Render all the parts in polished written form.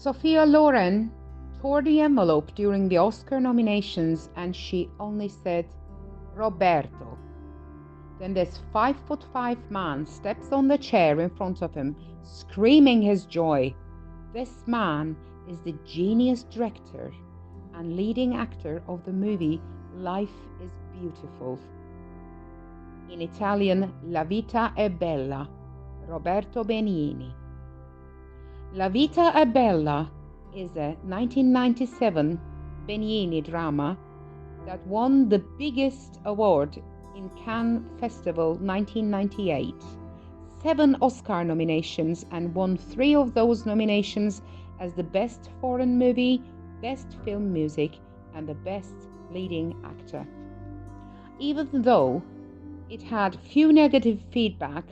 Sophia Loren tore the envelope during the Oscar nominations and she only said, Roberto. Then this 5'5" man steps on the chair in front of him, screaming his joy. This man is the genius director and leading actor of the movie Life is Beautiful. In Italian, La vita è bella, Roberto Benigni. La vita è bella is a 1997 Benigni drama that won the biggest award in Cannes Festival 1998, 7 Oscar nominations, and won 3 of those nominations as the Best Foreign Movie, Best Film Music, and the Best Leading Actor. Even though it had few negative feedback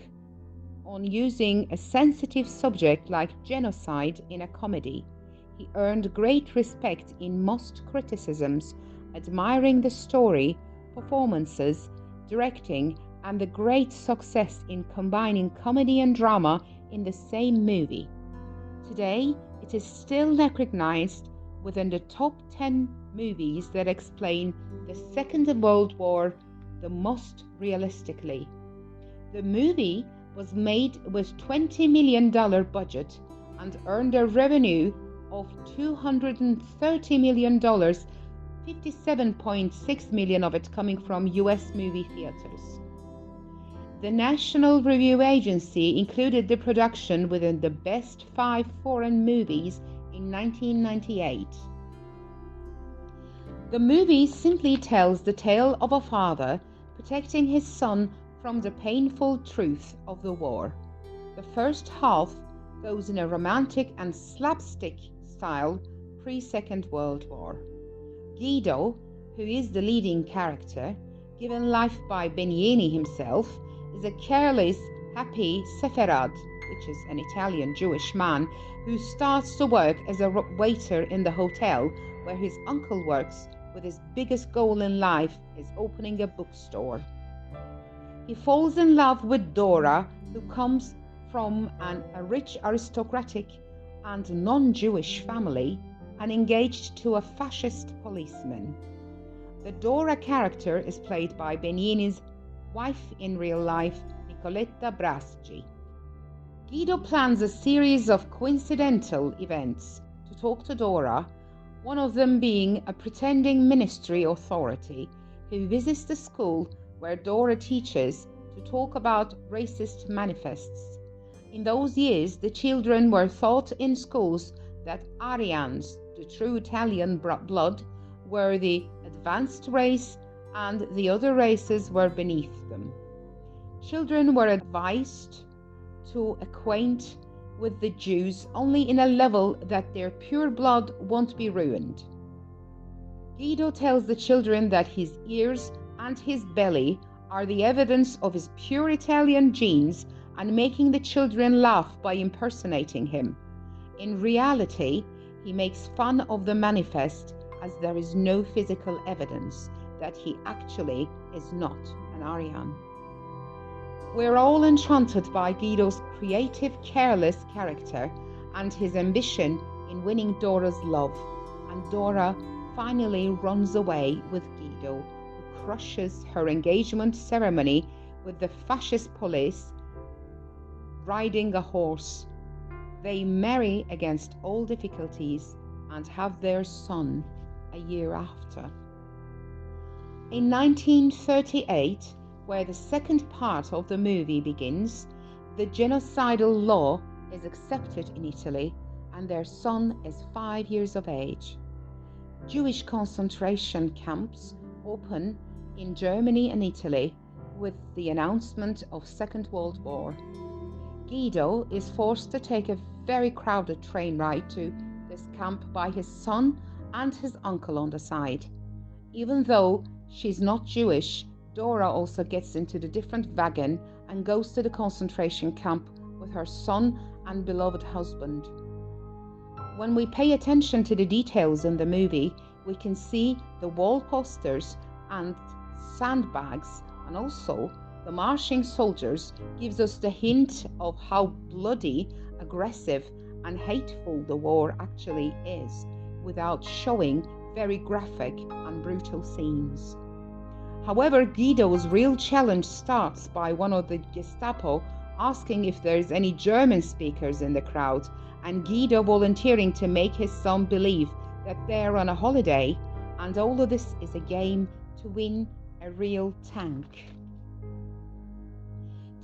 on using a sensitive subject like genocide in a comedy, he earned great respect in most criticisms, admiring the story, performances, directing, and the great success in combining comedy and drama in the same movie. Today, it is still recognized within the top 10 movies that explain the Second World War the most realistically. The movie was made with $20 million budget and earned a revenue of $230 million, 57.6 million of it coming from US movie theaters. The National Review Agency included the production within the best 5 foreign movies in 1998. The movie simply tells the tale of a father protecting his son from the painful truth of the war. The first half goes in a romantic and slapstick style pre-Second World War. Guido, who is the leading character, given life by Benigni himself, is a careless, happy Sepharad, which is an Italian Jewish man, who starts to work as a waiter in the hotel where his uncle works, with his biggest goal in life is opening a bookstore. He falls in love with Dora, who comes from a rich aristocratic and non-Jewish family and engaged to a fascist policeman. The Dora character is played by Benigni's wife in real life, Nicoletta Braschi. Guido plans a series of coincidental events to talk to Dora, one of them being a pretending ministry authority who visits the school where Dora teaches to talk about racist manifests. In those years, the children were taught in schools that Aryans, the true Italian blood, were the advanced race and the other races were beneath them. Children were advised to acquaint with the Jews only in a level that their pure blood won't be ruined. Guido tells the children that his ears and his belly are the evidence of his pure Italian genes and making the children laugh by impersonating him. In reality, he makes fun of the manifest as there is no physical evidence that he actually is not an Aryan. We're all enchanted by Guido's creative, careless character and his ambition in winning Dora's love, and Dora finally runs away with Guido, who crushes her engagement ceremony with the fascist police riding a horse. They marry against all difficulties and have their son a year after. In 1938, where the second part of the movie begins, the genocidal law is accepted in Italy and their son is 5 years of age. Jewish concentration camps open in Germany and Italy with the announcement of Second World War. Guido is forced to take a very crowded train ride to this camp by his son and his uncle on the side. Even though she's not Jewish, Dora also gets into the different wagon and goes to the concentration camp with her son and beloved husband. When we pay attention to the details in the movie, we can see the wall posters and sandbags, and also the marching soldiers gives us the hint of how bloody, aggressive, and hateful the war actually is, without showing very graphic and brutal scenes. However, Guido's real challenge starts by one of the Gestapo asking if there's any German speakers in the crowd, and Guido volunteering to make his son believe that they're on a holiday, and all of this is a game to win a real tank.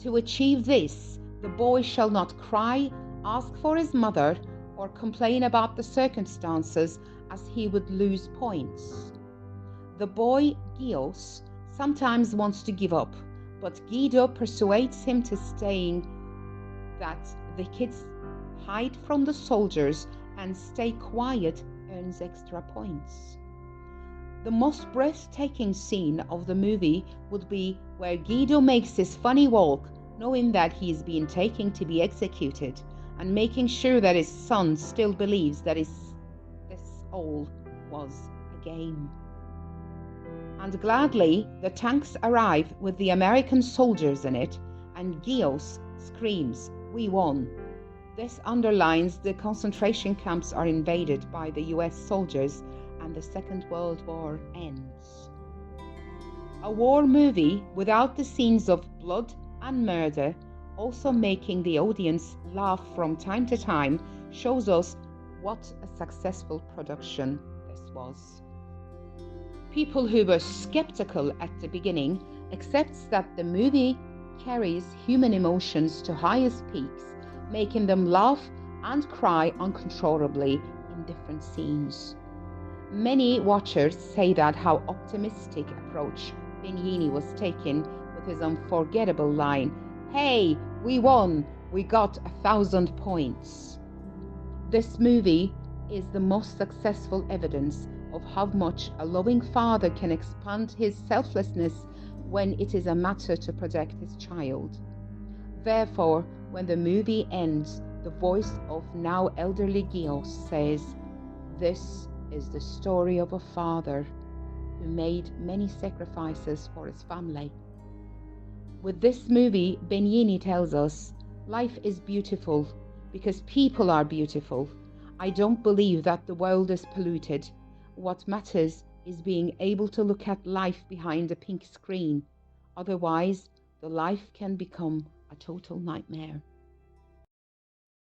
To achieve this, the boy shall not cry, ask for his mother, or complain about the circumstances, as he would lose points. The boy, Gios, sometimes wants to give up, but Guido persuades him to staying that the kids hide from the soldiers and stay quiet earns extra points. The most breathtaking scene of the movie would be where Guido makes his funny walk, knowing that he is being taken to be executed, and making sure that his son still believes that this all was a game. And gladly, the tanks arrive with the American soldiers in it, and Gios screams, "We won." This underlines the concentration camps are invaded by the US soldiers and the Second World War ends. A war movie without the scenes of blood and murder, also making the audience laugh from time to time, shows us what a successful production this was. People who were skeptical at the beginning accepts that the movie carries human emotions to highest peaks, making them laugh and cry uncontrollably in different scenes. Many watchers say that how optimistic approach Benigni was taking with his unforgettable line, "Hey, we won, we got 1,000 points." This movie is the most successful evidence of how much a loving father can expand his selflessness when it is a matter to protect his child. Therefore, when the movie ends, the voice of now elderly Gios says, "This is the story of a father who made many sacrifices for his family." With this movie, Benigni tells us, life is beautiful because people are beautiful. I don't believe that the world is polluted. What matters is being able to look at life behind a pink screen. Otherwise, the life can become a total nightmare.